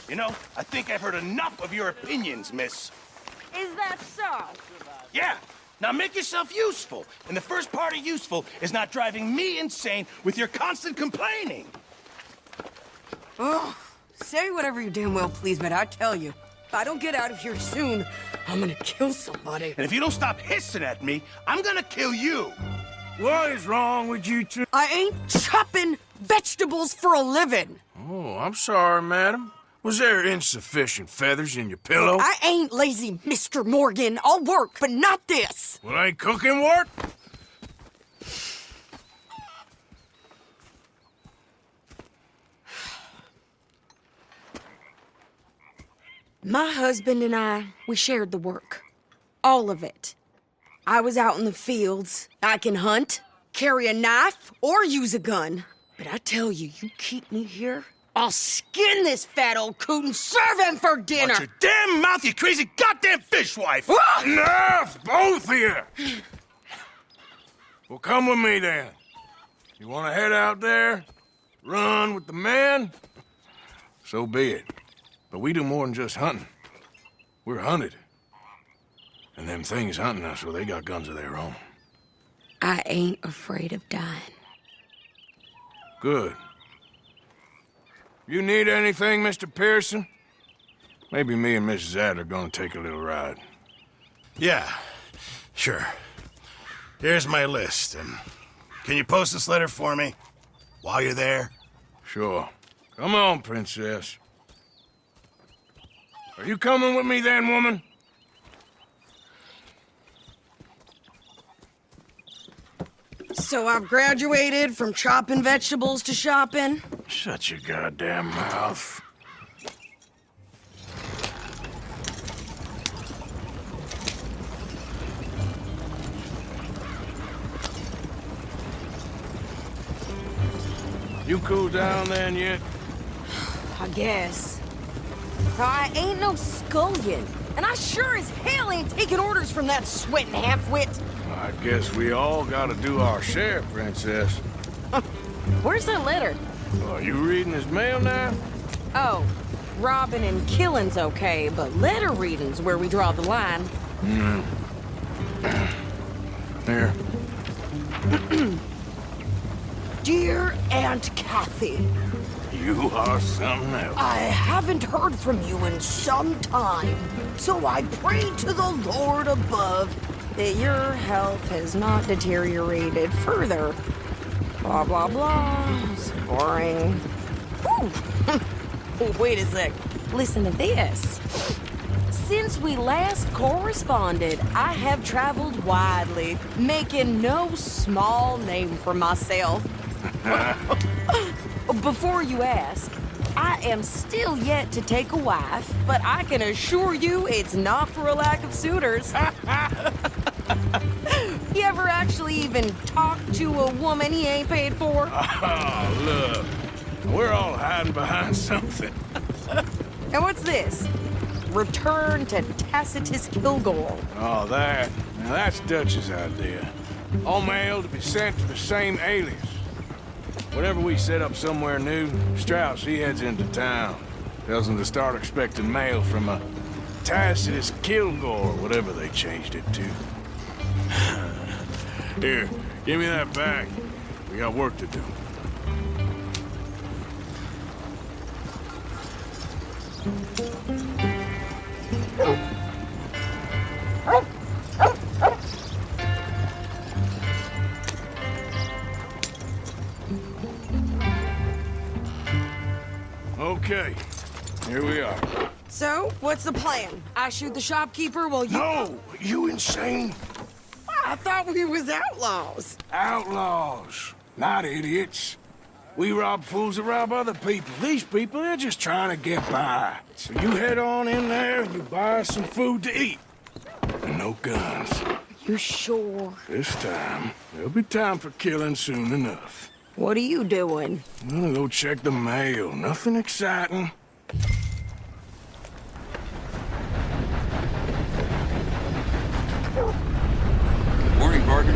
You know, I think I've heard enough of your opinions, miss. Is that so? Yeah. Now make yourself useful. And the first part of useful is not driving me insane with your constant complaining. Oh, say whatever you damn well please, but I tell you, if I don't get out of here soon, I'm gonna kill somebody. And if you don't stop hissing at me, I'm gonna kill you. What is wrong with you two? I ain't chopping vegetables for a living. Oh, I'm sorry, madam. Was there insufficient feathers in your pillow? I ain't lazy, Mr. Morgan. I'll work, but not this. Well, ain't cooking work? My husband and I, we shared the work. All of it. I was out in the fields. I can hunt, carry a knife, or use a gun. But I tell you, you keep me here, I'll skin this fat old coot and serve him for dinner! Watch your damn mouth, you crazy goddamn fishwife! Enough, both of you! Well, come with me, then. You want to head out there? Run with the men? So be it. But we do more than just hunting. We're hunted. And them things hunting us, well, they got guns of their own. I ain't afraid of dying. Good. You need anything, Mr. Pearson? Maybe me and Mrs. Adler are gonna take a little ride. Yeah, sure. Here's my list. Can you post this letter for me while you're there? Sure. Come on, princess. Are you coming with me then, woman? So I've graduated from chopping vegetables to shopping? Shut your goddamn mouth. You cool down then yet? I guess. I ain't no scullion, and I sure as hell ain't taking orders from that sweating half-wit. I guess we all gotta do our share, princess. Where's that letter? Are you reading his mail now? Oh, robbing and killing's okay, but letter reading's where we draw the line. Here. Dear Aunt Kathy, You are something else. I haven't heard from you in some time, so I pray to the Lord above that your health has not deteriorated further. Blah, blah, blah. It's boring. Ooh. Oh, wait a sec. Listen to this. Since we last corresponded, I have traveled widely, making no small name for myself. Before you ask, I am still yet to take a wife, but I can assure you it's not for a lack of suitors. You ever actually even talk to a woman he ain't paid for? Oh, look. We're all hiding behind something. And what's this? Return to Tacitus Kilgore. Oh, that. Now, that's Dutch's idea. All mail to be sent to the same alias. Whenever we set up somewhere new, Strauss, he heads into town. Tells them to start expecting mail from a Tacitus Kilgore, whatever they changed it to. Here, give me that bag. We got work to do. Okay, here we are. So, what's the plan? I shoot the shopkeeper while you... No! You insane? I thought we was outlaws. Outlaws, not idiots. We rob fools that rob other people. These people, they're just trying to get by. So you head on in there and you buy us some food to eat. And no guns. You sure? This time, there'll be time for killing soon enough. What are you doing? I'm gonna go check the mail. Nothing exciting. Morning, partner.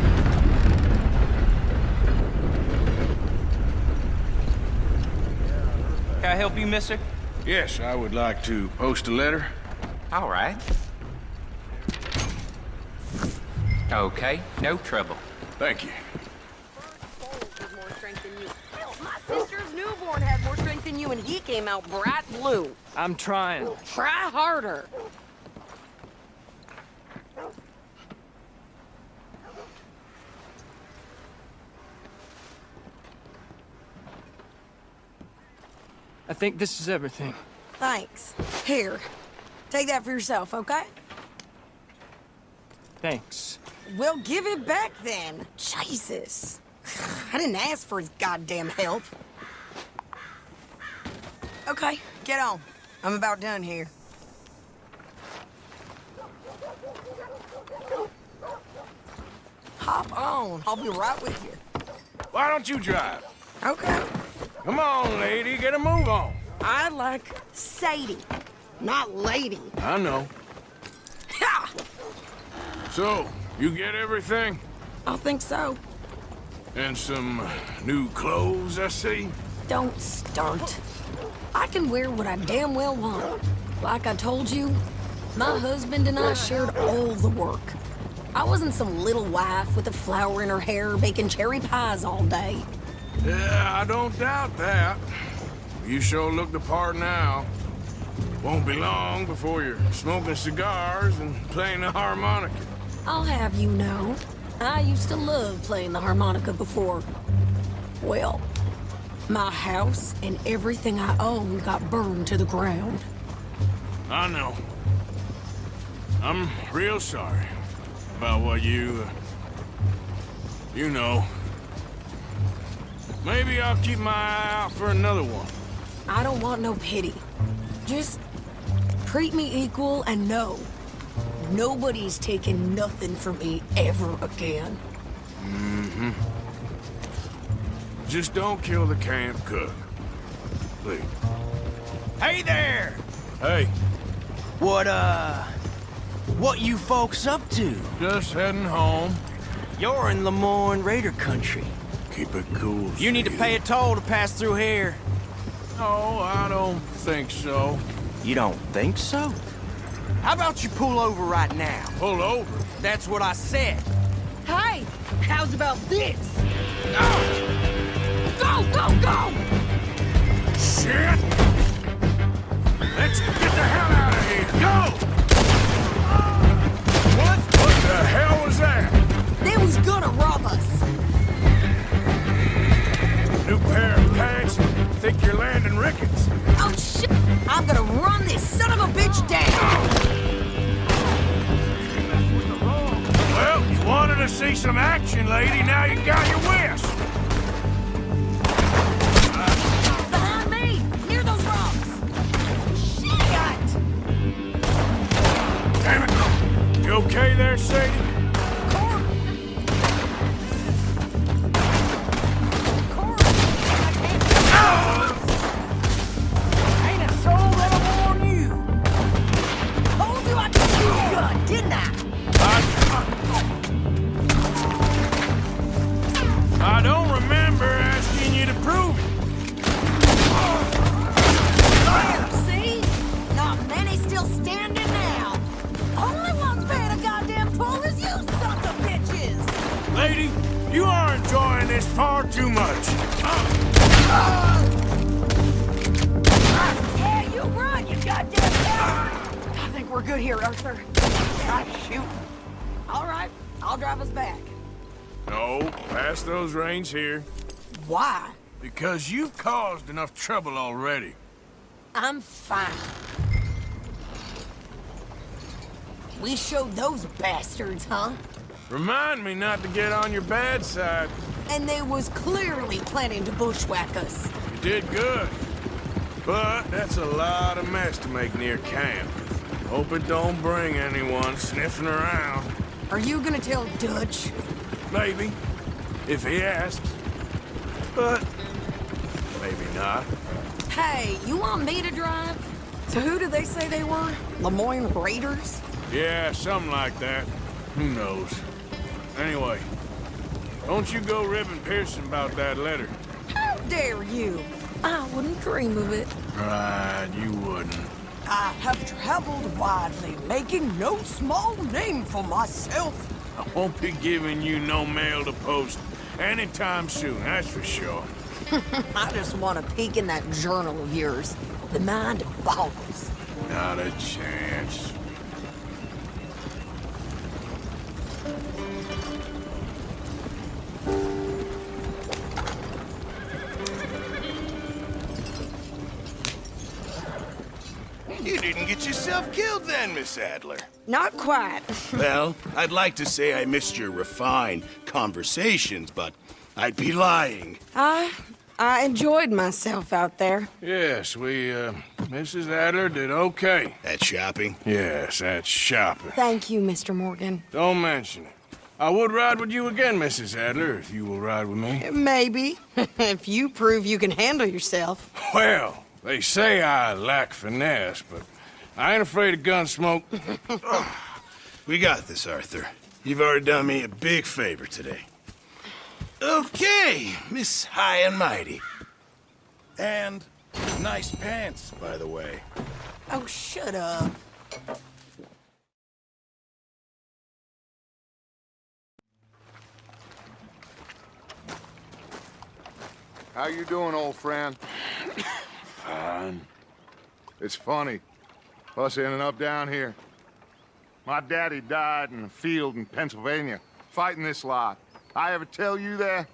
Can I help you, mister? Yes, I would like to post a letter. All right. Okay, no trouble. Thank you. Has more strength than you. Hell, my sister's newborn had more strength than you, and he came out bright blue. I'm trying. Try harder. I think this is everything. Thanks. Here, take that for yourself, okay? Thanks. Well, give it back then. Jesus. I didn't ask for his goddamn help. Okay, get on. I'm about done here. Hop on. I'll be right with you. Why don't you drive? Okay. Come on, lady, get a move on. I like Sadie, not lady. I know. Ha! So, you get everything? I think so. And some new clothes, I see? Don't start. I can wear what I damn well want. Like I told you, my husband and I shared all the work. I wasn't some little wife with a flower in her hair baking cherry pies all day. Yeah, I don't doubt that. You sure look the part now. Won't be long before you're smoking cigars and playing the harmonica. I'll have you know, I used to love playing the harmonica before. Well, my house and everything I owned got burned to the ground. I know. I'm real sorry about what you know. Maybe I'll keep my eye out for another one. I don't want no pity. Just treat me equal and know nobody's taking nothing from me ever again. Mm-hmm. Just don't kill the camp cook. Please. Hey there! Hey, What you folks up to? just heading home. You're in Lemoyne Raider country. Keep it cool. You need to pay a toll to pass through here. No, I don't think so. You don't think so? How about you pull over right now? Pull over. That's what I said. Hey, how's about this? Go, go, go! Shit! Let's get the hell out of here. Go! What the hell was that? They was gonna rob us. New pair of pants? Think you're landing Ricketts? Oh, shit! I'm gonna run this son of a bitch down! Well, you wanted to see some action, lady. Now you got your wish. Behind me! Near those rocks! Shit! Damn it. You okay there, Sadie? Corn! Ain't a soul that'll warn you. Told you I could shoot a gun, didn't I? I don't remember asking you to prove it. There, see? Not many still standing now. Only one's paying a goddamn toll is you sons of bitches! Lady, you are enjoying this far too much. Yeah, you run, you goddamn coward! I think we're good here, Arthur. God, shoot. All right, I'll drive us back. No, pass those reins here. Why? Because you've caused enough trouble already. I'm fine. We showed those bastards, huh? Remind me not to get on your bad side. And they was clearly planning to bushwhack us. You did good. But that's a lot of mess to make near camp. Hope it don't bring anyone sniffing around. Are you gonna tell Dutch? Maybe, if he asks. But maybe not. Hey, you want me to drive? So who did they say they were? Lemoyne Raiders? Yeah, something like that. Who knows? Anyway, don't you go ribbing Pearson about that letter. How dare you? I wouldn't dream of it. Right, you wouldn't. I have traveled widely, making no small name for myself. I won't be giving you no mail to post anytime soon, that's for sure. I just want to peek in that journal of yours. The mind boggles. Not a chance. You didn't get yourself killed then, Miss Adler. Not quite. Well, I'd like to say I missed your refined conversations, but I'd be lying. I enjoyed myself out there. Yes, Mrs. Adler did okay. At shopping? Yes, that's shopping. Thank you, Mr. Morgan. Don't mention it. I would ride with you again, Mrs. Adler, if you will ride with me. Maybe. If you prove you can handle yourself. Well, they say I lack finesse, but I ain't afraid of gun smoke. We got this, Arthur. You've already done me a big favor today. Okay, Miss High and Mighty. And nice pants, by the way. Oh, shut up. How you doing, old friend? Fine. It's funny, us ending up down here. My daddy died in a field in Pennsylvania, fighting this lot. I ever tell you that?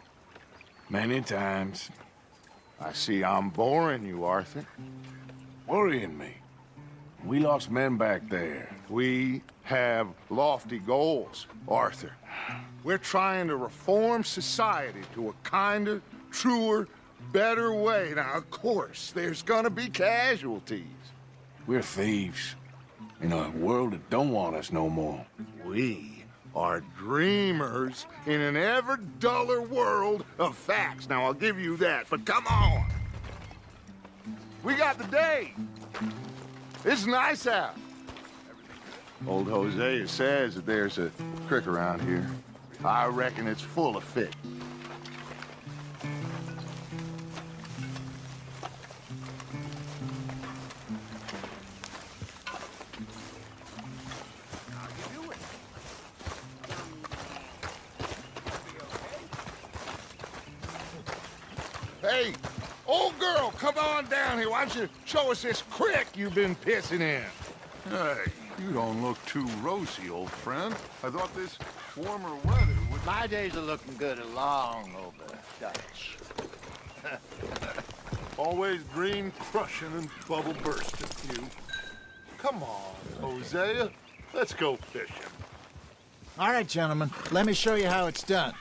Many times. I see I'm boring you, Arthur. Worrying me. We lost men back there. We have lofty goals, Arthur. We're trying to reform society to a kinder, truer, better way. Now, of course, there's gonna be casualties. We're thieves. In a world that don't want us no more. We are dreamers in an ever duller world of facts. Now, I'll give you that, but come on. We got the day. It's nice out. Old Hosea says that there's a creek around here. I reckon it's full of fish. Hey, old girl, come on down here. Why don't you show us this creek you've been pissing in? Hey, you don't look too rosy, old friend. I thought this warmer weather would... My days are looking good along over Dutch. Always green crushing and bubble bursting, you. Come on, Hosea. Let's go fishing. All right, gentlemen, let me show you how it's done.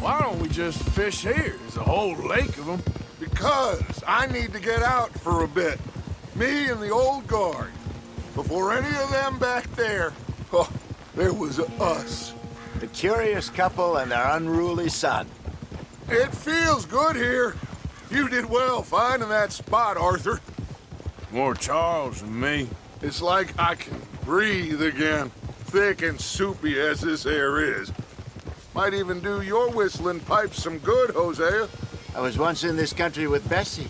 Why don't we just fish here? There's a whole lake of them. Because I need to get out for a bit. Me and the old guard. Before any of them back there, oh, there was us. The curious couple and their unruly son. It feels good here. You did well finding that spot, Arthur. More Charles than me. It's like I can breathe again, thick and soupy as this air is. Might even do your whistling pipes some good, Hosea. I was once in this country with Bessie.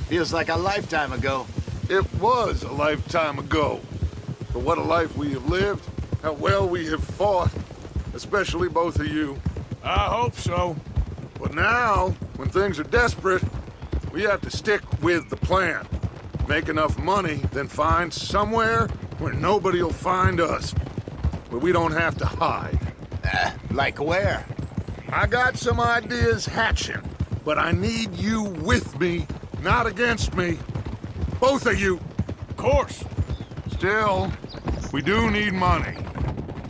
Feels like a lifetime ago. It was a lifetime ago. But what a life we have lived. How well we have fought. Especially both of you. I hope so. But now, when things are desperate, we have to stick with the plan. Make enough money, then find somewhere where nobody will find us. Where we don't have to hide. Like where? I got some ideas hatching, but I need you with me, not against me. Both of you. Of course. Still, we do need money.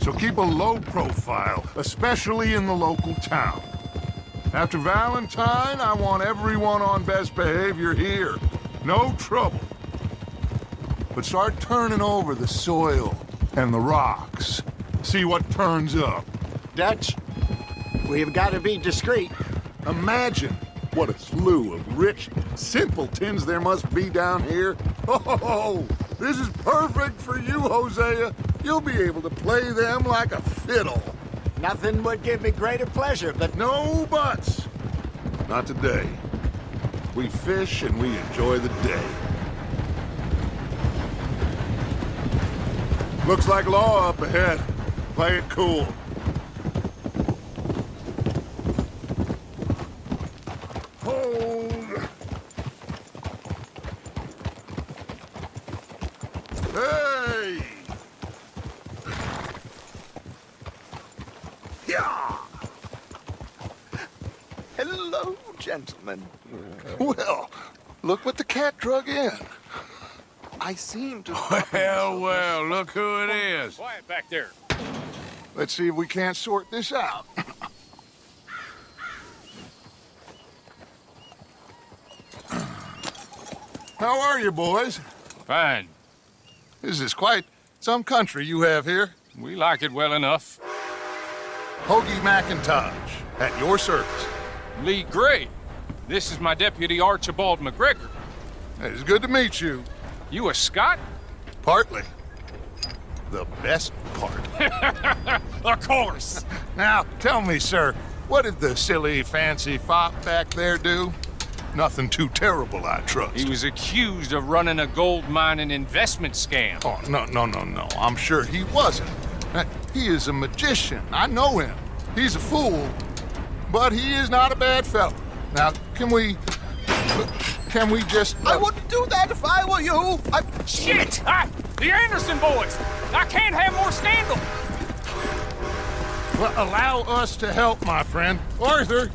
So keep a low profile, especially in the local town. After Valentine, I want everyone on best behavior here. No trouble. But start turning over the soil and the rocks. See what turns up. Dutch, We've got to be discreet. Imagine what a slew of rich simpletons there must be down here. Oh, this is perfect for you, Hosea. You'll be able to play them like a fiddle. Nothing would give me greater pleasure, but No buts. Not today. We fish and we enjoy the day. Looks like law up ahead. Play it cool. Hold. Hey! Yeah! hello, gentlemen. Well, look what the cat drug in. I seem to... Well, look who it is. Quiet back there. Let's see if we can't sort this out. How are you, boys? Fine. This is quite some country you have here. We like it well enough. Hoagie McIntosh, at your service. Lee Gray. This is my deputy Archibald McGregor. It's good to meet you. You a Scot? Partly. The best part. Of course. Now, tell me, sir, what did the silly, fancy fop back there do? Nothing too terrible, I trust. He was accused of running a gold mining investment scam. Oh, no. I'm sure he wasn't. He is a magician. I know him. He's a fool, but he is not a bad fellow. Now, can we just... I wouldn't do that if I were you. Shit! The Anderson boys! I can't have more scandal! Well, allow us to help, my friend. Arthur,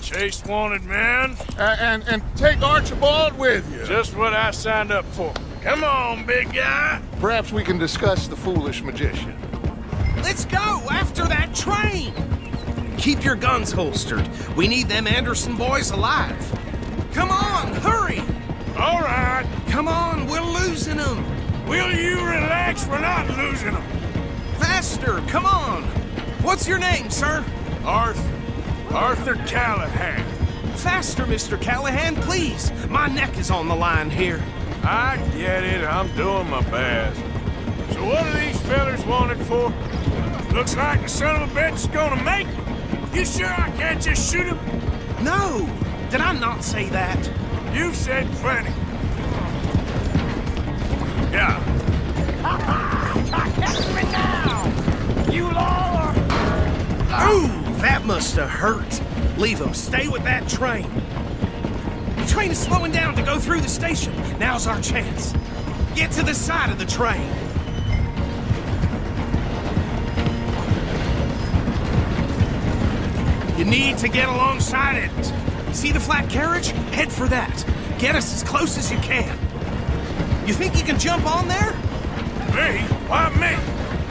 Chase wanted man. and take Archibald with you. Just what I signed up for. Come on, big guy. Perhaps we can discuss the foolish magician. Let's go after that train! Keep your guns holstered. We need them Anderson boys alive. Come on, hurry! All right. Come on, we're losing them. Will you relax? We're not losing them. Faster, come on. What's your name, sir? Arthur Callahan. Faster, Mr. Callahan, please. My neck is on the line here. I get it. I'm doing my best. So what are these fellers wanted for? Looks like the son of a bitch is gonna make it. You sure I can't just shoot him? No! Did I not say that? You've said plenty. Yeah. Catch me now! You law! Ooh, that must have hurt. Leave them. Stay with that train. The train is slowing down to go through the station. Now's our chance. Get to the side of the train. You need to get alongside it. See the flat carriage? Head for that. Get us as close as you can. You think you can jump on there? Me? Why me?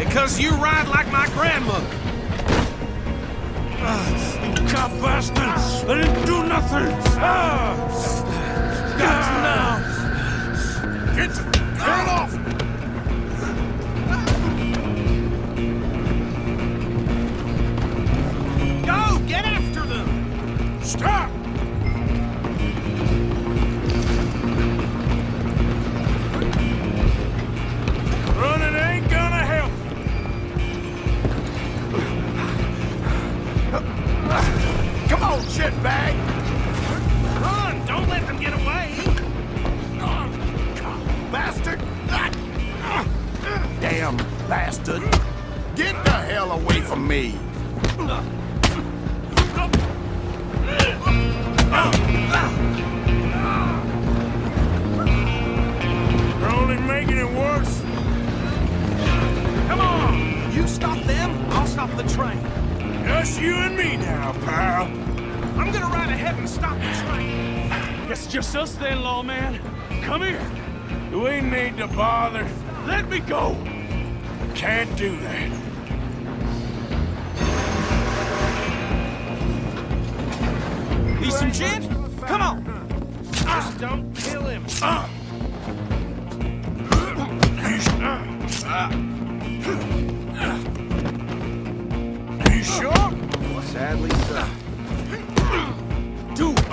Because you ride like my grandmother. Cop bastard! I didn't do nothing! Got you now! Turn off! Go! Get after them! Stop! Running ain't gonna help. Come on, shitbag! Run! Don't let them get away! Bastard! Damn bastard! Get the hell away from me! You're only making it worse. Come on! You stop them, I'll stop the train. Just you and me now, pal. I'm gonna ride ahead and stop the train. Guess it's just us then, lawman. Come here. Do we need to bother? Let me go. Can't do that. Need some gin? Come on! Just don't kill him. You sure? What's that? Sadly so. Do it!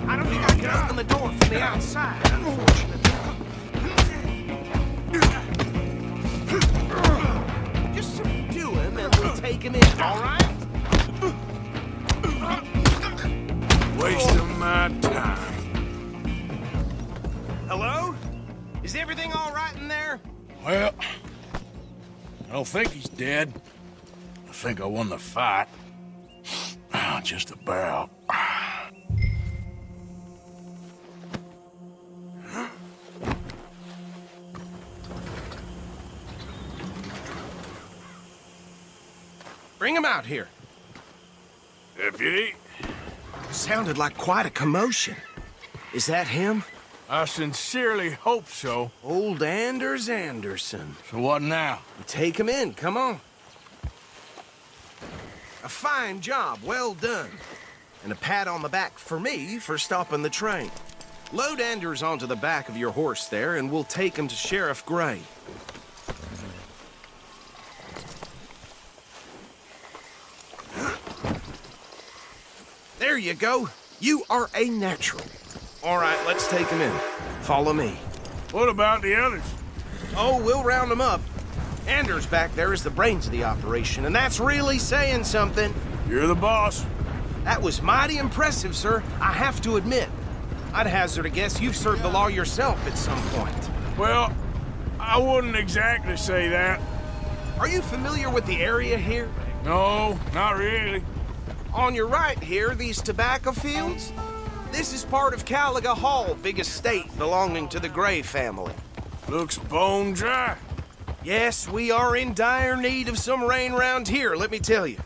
I don't think I can open the door from the outside, unfortunately. Just subdue him and we'll take him in, all right? Wasting my time. Hello? Is everything all right in there? Well, I don't think he's dead. I think I won the fight. Just about. Bring him out here. Deputy? Sounded like quite a commotion. Is that him? I sincerely hope so. Old Anders Anderson. So what now? Take him in, come on. A fine job, well done. And a pat on the back for me for stopping the train. Load Anders onto the back of your horse there, and we'll take him to Sheriff Gray. There you go. You are a natural. All right, let's take him in. Follow me. What about the others? Oh, we'll round them up. Anders back there is the brains of the operation, and that's really saying something. You're the boss. That was mighty impressive, sir. I have to admit. I'd hazard a guess you've served the law yourself at some point. Well, I wouldn't exactly say that. Are you familiar with the area here? No, not really. On your right here, these tobacco fields? This is part of Caliga Hall, big estate belonging to the Gray family. Looks bone dry. Yes, we are in dire need of some rain round here, let me tell you.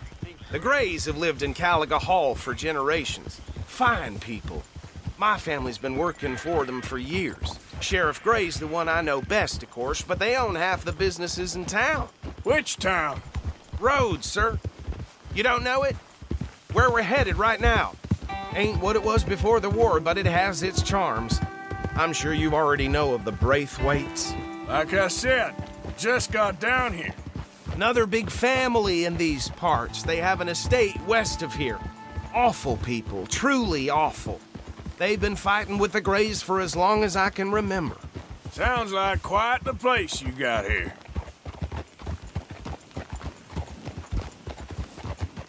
The Grays have lived in Caliga Hall for generations. Fine people. My family's been working for them for years. Sheriff Gray's the one I know best, of course, but they own half the businesses in town. Which town? Rhodes, sir. You don't know it? Where we're headed right now. Ain't what it was before the war, but it has its charms. I'm sure you already know of the Braithwaites. Like I said, just got down here. Another big family in these parts. They have an estate west of here. Awful people, truly awful. They've been fighting with the Grays for as long as I can remember. Sounds like quite the place you got here.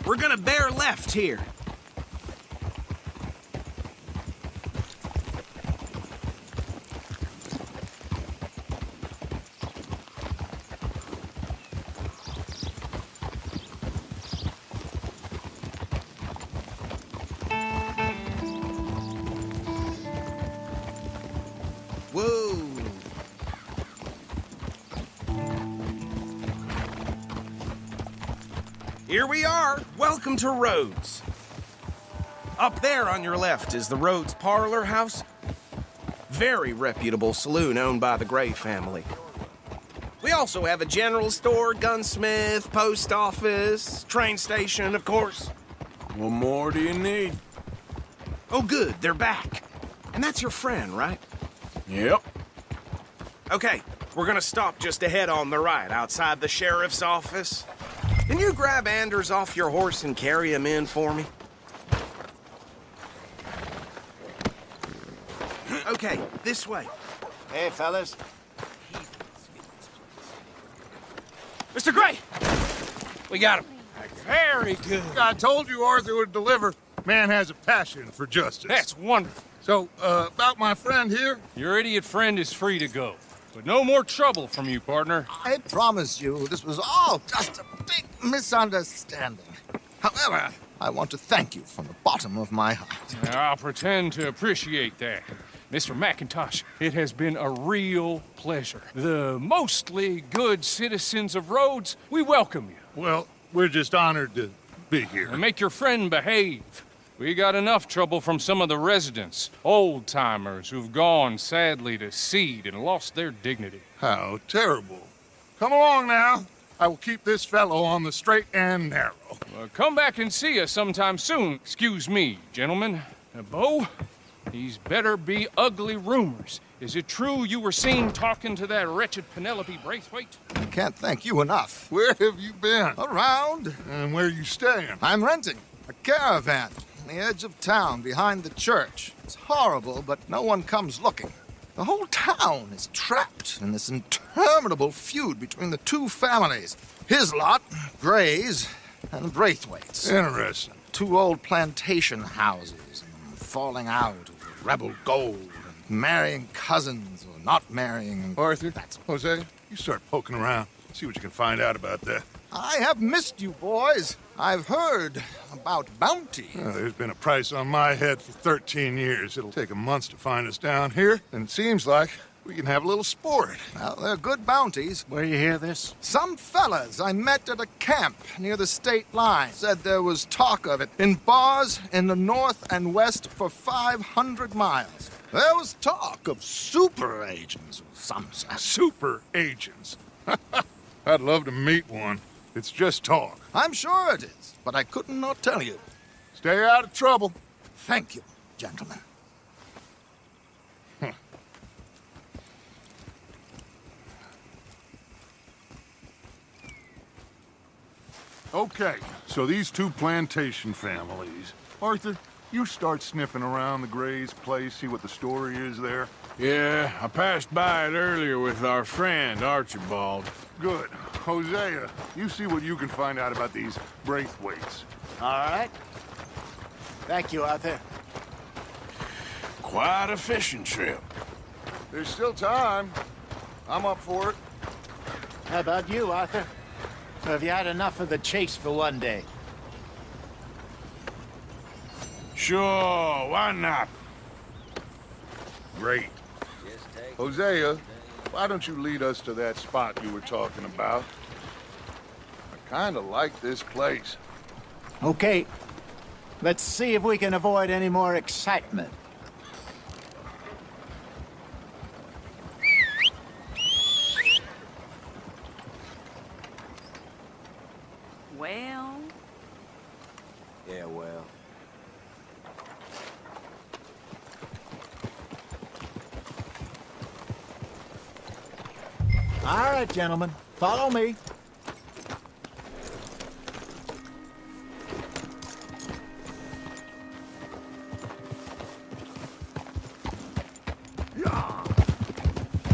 We're gonna bear left here. Whoa. Here we are. Welcome to Rhodes. Up there on your left is the Rhodes Parlor House. Very reputable saloon owned by the Gray family. We also have a general store, gunsmith, post office, train station, of course. What more do you need? Oh, good. They're back. And that's your friend, right? Yep. Okay, we're gonna stop just ahead on the right, outside the sheriff's office. Can you grab Anders off your horse and carry him in for me? Okay, this way. Hey, fellas. Mr. Gray! We got him. Very good. I told you Arthur would deliver. Man has a passion for justice. That's wonderful. So, about my friend here? Your idiot friend is free to go. But no more trouble from you, partner. I promise you, this was all just a big misunderstanding. However, I want to thank you from the bottom of my heart. I'll pretend to appreciate that. Mr. McIntosh, it has been a real pleasure. The mostly good citizens of Rhodes, we welcome you. Well, we're just honored to be here. And make your friend behave. We got enough trouble from some of the residents, old-timers who've gone, sadly, to seed and lost their dignity. How terrible. Come along now. I will keep this fellow on the straight and narrow. Come back and see us sometime soon. Excuse me, gentlemen. Bo, These better be ugly rumors. Is it true you were seen talking to that wretched Penelope Braithwaite? I can't thank you enough. Where have you been? Around. And where are you staying? I'm renting a caravan on the edge of town behind the church. It's horrible, but no one comes looking. The whole town is trapped in this interminable feud between the two families. His lot, Gray's, and the Braithwaites. Interesting. Two old plantation houses, and falling out over rebel gold, and marrying cousins or not marrying. Arthur, Jose, you start poking around. See what you can find out about that. I have missed you, boys. I've heard about bounty. There's been a price on my head for 13 years. It'll take 'em months to find us down here, and it seems like we can have a little sport. Well, they're good bounties. Where you hear this? Some fellas I met at a camp near the state line said there was talk of it in bars in the north and west for 500 miles. There was talk of super agents of some sort. Super agents. I'd love to meet one. It's just talk. I'm sure it is, but I couldn't not tell you. Stay out of trouble. Thank you, gentlemen. Okay, so these two plantation families. Arthur, you start sniffing around the Gray's place, see what the story is there. Yeah, I passed by it earlier with our friend, Archibald. Good. Hosea, you see what you can find out about these Braithwaites. All right. Thank you, Arthur. Quite a fishing trip. There's still time. I'm up for it. How about you, Arthur? Have you had enough of the chase for one day? Sure, why not? Great. Hosea, why don't you lead us to that spot you were talking about? I kind of like this place. Okay. Let's see if we can avoid any more excitement. Well... Yeah, well... All right, gentlemen. Follow me.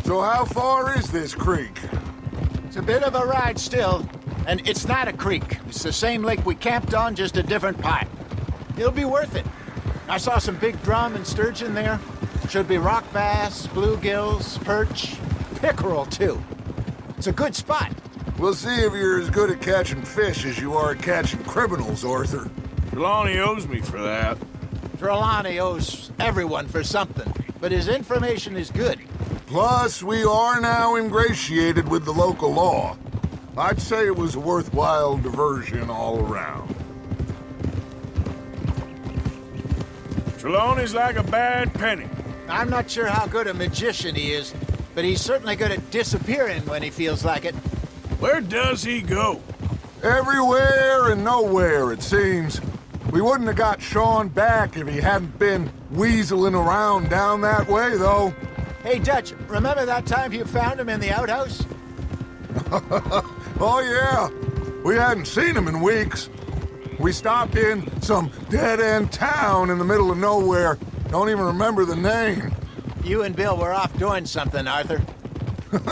So how far is this creek? It's a bit of a ride still, and it's not a creek. It's the same lake we camped on, just a different part. It'll be worth it. I saw some big drum and sturgeon there. Should be rock bass, bluegills, perch, pickerel, too. It's a good spot. We'll see if you're as good at catching fish as you are at catching criminals, Arthur. Trelawney owes me for that. Trelawney owes everyone for something, but his information is good. Plus, we are now ingratiated with the local law. I'd say it was a worthwhile diversion all around. Trelawney's like a bad penny. I'm not sure how good a magician he is, but he's certainly good at disappearing when he feels like it. Where does he go? Everywhere and nowhere, it seems. We wouldn't have got Sean back if he hadn't been weaseling around down that way, though. Hey, Dutch, remember that time you found him in the outhouse? Oh, yeah. We hadn't seen him in weeks. We stopped in some dead-end town in the middle of nowhere. Don't even remember the name. You and Bill were off doing something, Arthur.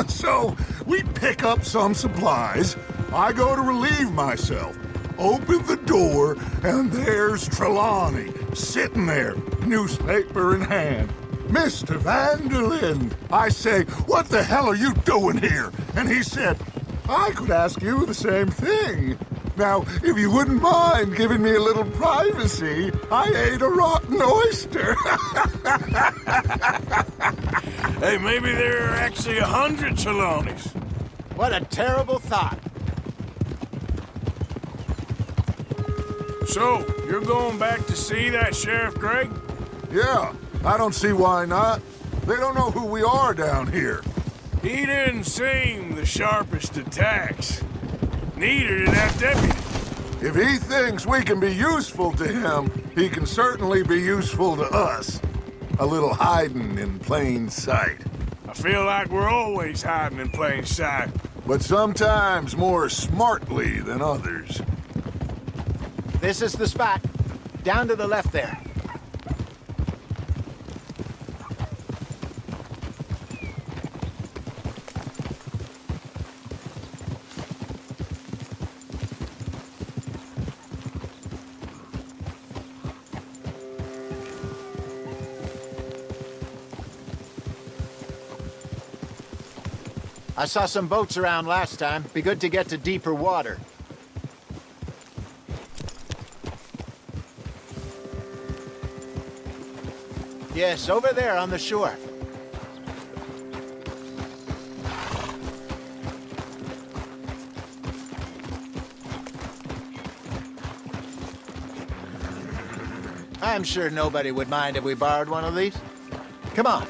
So, we pick up some supplies. I go to relieve myself. Open the door, and there's Trelawney, sitting there, newspaper in hand. Mr. Vanderlyn. I say, what the hell are you doing here? And he said, I could ask you the same thing. Now, if you wouldn't mind giving me a little privacy, I ate a rotten oyster. Hey, maybe there are actually 100 Trelawneys. What a terrible thought. So, you're going back to see that Sheriff Gray? Yeah, I don't see why not. They don't know who we are down here. He didn't seem the sharpest attacks. Neither did that deputy. If he thinks we can be useful to him, he can certainly be useful to us. a little hiding in plain sight. I feel like we're always hiding in plain sight. But sometimes more smartly than others. This is the spot. Down to the left there. I saw some boats around last time. Be good to get to deeper water. Yes, over there on the shore. I'm sure nobody would mind if we borrowed one of these. Come on.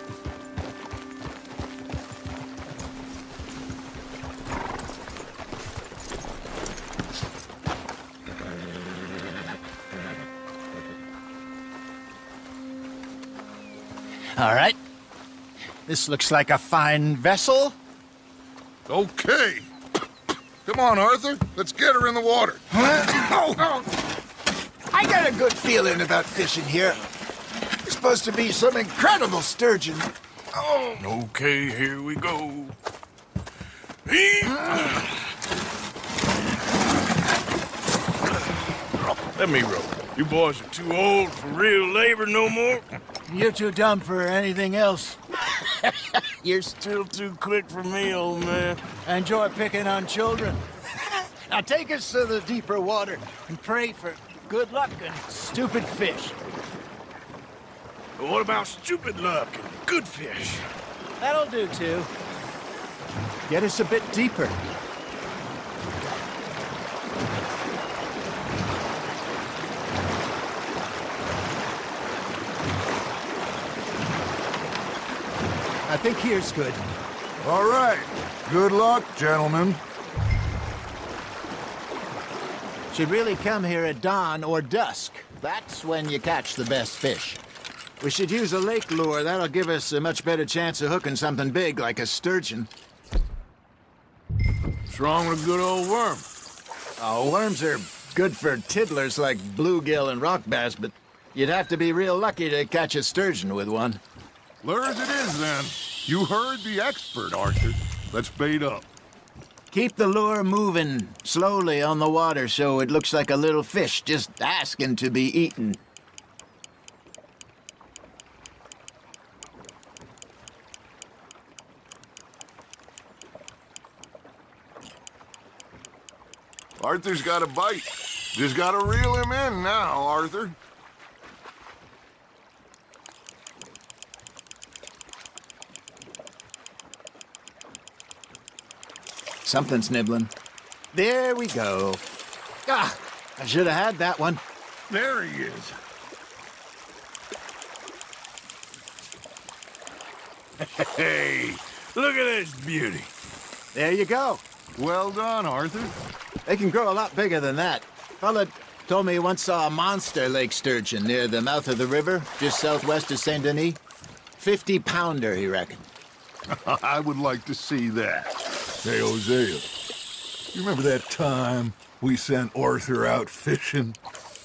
All right. This looks like a fine vessel. Okay. Come on, Arthur. Let's get her in the water. I got a good feeling about fishing here. There's supposed to be some incredible sturgeon. Oh. Okay, here we go. Let me row. You boys are too old for real labor no more. You're too dumb for anything else. You're still too quick for me, old man. Enjoy picking on children. Now take us to the deeper water and pray for good luck and stupid fish. But what about stupid luck and good fish? That'll do, too. Get us a bit deeper. I think here's good. All right. Good luck, gentlemen. Should really come here at dawn or dusk. That's when you catch the best fish. We should use a lake lure. That'll give us a much better chance of hooking something big like a sturgeon. What's wrong with a good old worm? Oh, worms are good for tiddlers like bluegill and rock bass, but you'd have to be real lucky to catch a sturgeon with one. Lure as it is, then. You heard the expert, Arthur. Let's bait up. Keep the lure moving slowly on the water so it looks like a little fish just asking to be eaten. Arthur's got a bite. Just gotta reel him in now, Arthur. Something's nibbling. There we go. Ah, I should have had that one. There he is. Hey, look at this beauty. There you go. Well done, Arthur. They can grow a lot bigger than that. Fella told me he once saw a monster lake sturgeon near the mouth of the river, just southwest of Saint Denis. 50-pounder, he reckoned. I would like to see that. Hey, Hosea, you remember that time we sent Arthur out fishing?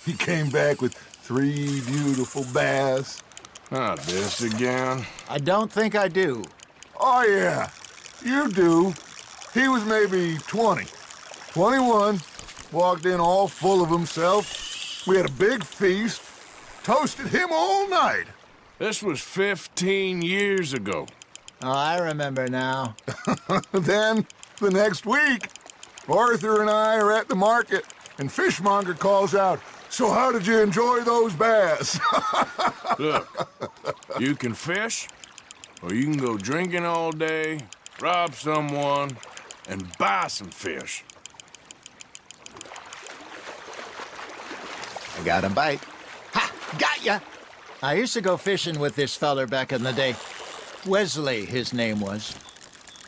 He came back with 3 beautiful bass. Not this again. I don't think I do. Oh, yeah, you do. He was maybe 20, 21, walked in all full of himself. We had a big feast, toasted him all night. This was 15 years ago. Oh, I remember now. Then, the next week, Arthur and I are at the market, and Fishmonger calls out, "So how did you enjoy those bass?" Look, you can fish, or you can go drinking all day, rob someone, and buy some fish. I got a bite. Ha! Got ya! I used to go fishing with this feller back in the day. Wesley, his name was.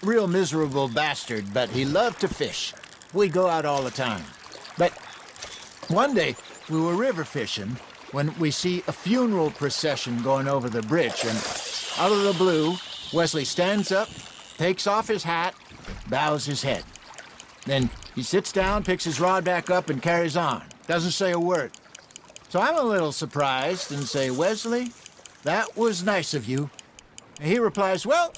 Real miserable bastard, but he loved to fish. We'd go out all the time. But one day, we were river fishing, when we see a funeral procession going over the bridge, and out of the blue, Wesley stands up, takes off his hat, bows his head. Then he sits down, picks his rod back up, and carries on. Doesn't say a word. So I'm a little surprised and say, Wesley, that was nice of you. And he replies, well,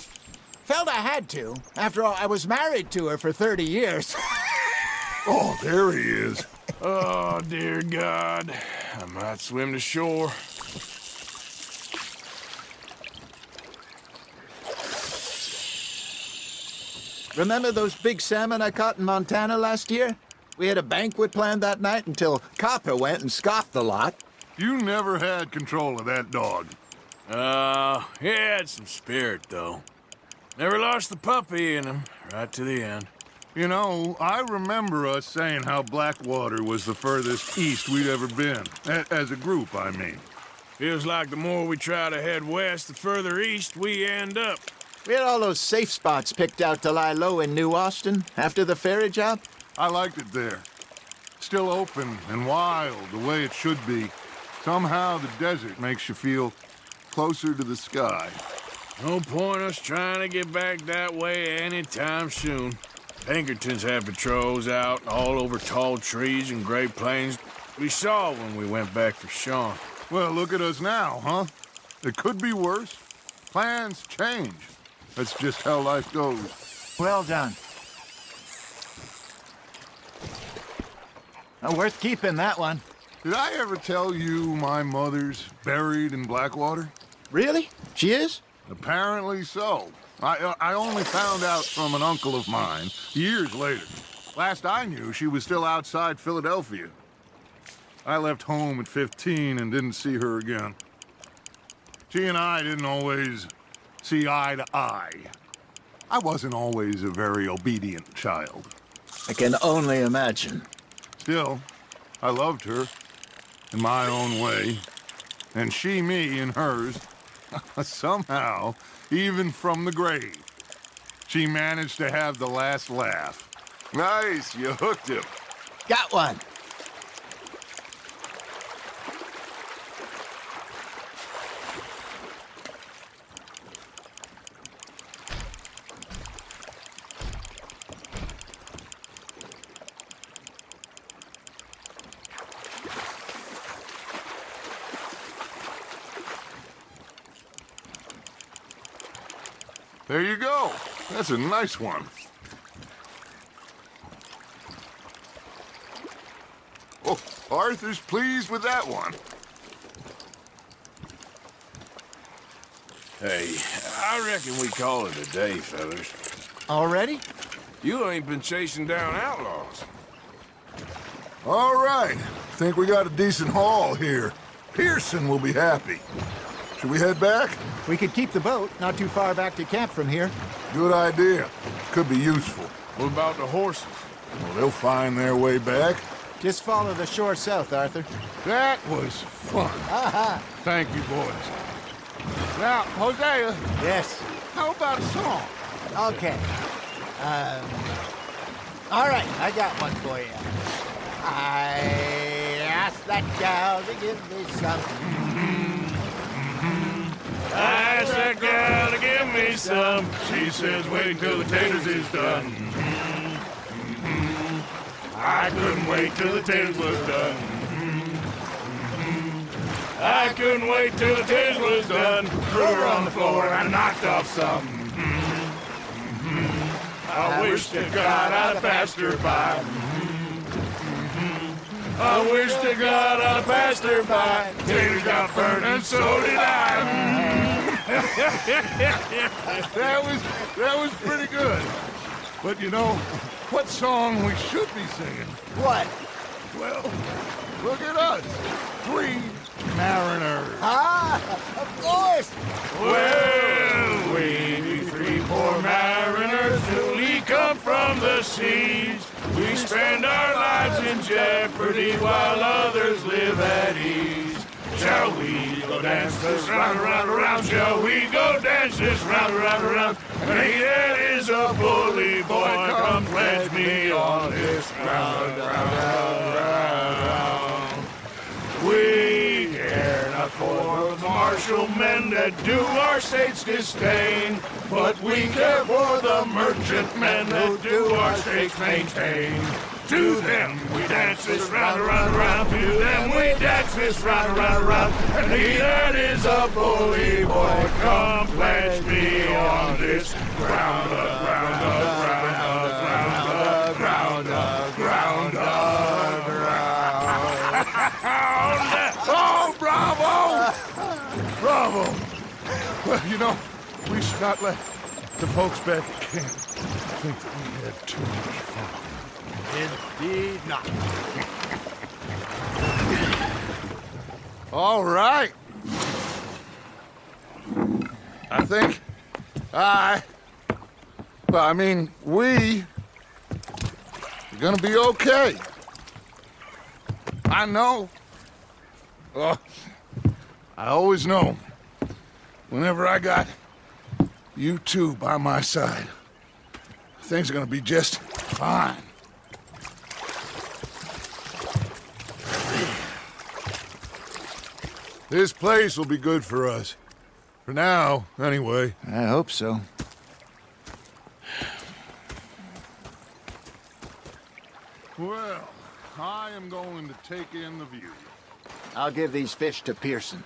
felt I had to. After all, I was married to her for 30 years. Oh, there he is. Oh, dear God. I might swim to shore. Remember those big salmon I caught in Montana last year? We had a banquet planned that night until Copper went and scoffed the lot. You never had control of that dog. He had some spirit, though. Never lost the puppy in him, right to the end. You know, I remember us saying how Blackwater was the furthest east we'd ever been. As a group, I mean. Feels like the more we try to head west, the further east we end up. We had all those safe spots picked out to lie low in New Austin after the ferry job. I liked it there. Still open and wild, the way it should be. Somehow the desert makes you feel closer to the sky. No point us trying to get back that way anytime soon. Pinkertons had patrols out all over tall trees and Great Plains. We saw when we went back for Sean. Well, look at us now, huh? It could be worse. Plans change. That's just how life goes. Well done. Worth keeping, that one. Did I ever tell you my mother's buried in Blackwater? Really? She is? Apparently so. I only found out from an uncle of mine years later. Last I knew, she was still outside Philadelphia. I left home at 15 and didn't see her again. She and I didn't always see eye to eye. I wasn't always a very obedient child. I can only imagine. Still, I loved her in my own way, and she me in hers. Somehow, even from the grave, she managed to have the last laugh. Nice, you hooked him. Got one. There you go. That's a nice one. Oh, Arthur's pleased with that one. Hey, I reckon we call it a day, fellas. Already? You ain't been chasing down outlaws. All right. Think we got a decent haul here. Pearson will be happy. Should we head back? We could keep the boat, not too far back to camp from here. Good idea. Could be useful. What about the horses? Well, they'll find their way back. Just follow the shore south, Arthur. That was fun. Aha! Thank you, boys. Now, Hosea. Yes? How about a song? Okay. All right, I got one for you. I asked that gal to give me some. I asked that gal to give me some. She says, wait till the taters is done. I couldn't wait till the taters was done. I couldn't wait till the taters was done. Threw her on the floor and I knocked off some. I wish to God I'd have passed her by. I wish to God I'd have passed her by. Taters got burned and so did I. That was pretty good. But you know, what song we should be singing? What? Well, look at us. 3 mariners. Ah, of course. Well, we 3 poor mariners newly come from the seas. We spend our lives in jeopardy while others live at ease. Shall we go dance this round, around, around? Shall we go dance this round, around, around? Hey, that is a bully boy. Come pledge me on this round, round, round, round. We partial men that do our state's disdain. But we care for the merchantmen that do our state's maintain. To them we dance this round, around, around. To them we dance this round, around, around. And he that is a bully boy, come pledge me on this ground, ground, ground, ground, ground, ground. Oh, bravo! Bravo! Well, you know, we should not let the folks back at camp think we had too much fun. Indeed not. All right. I think we are gonna be okay. I know. I always know. Whenever I got you two by my side, things are gonna be just fine. This place will be good for us. For now, anyway. I hope so. Well, I am going to take in the view. I'll give these fish to Pearson.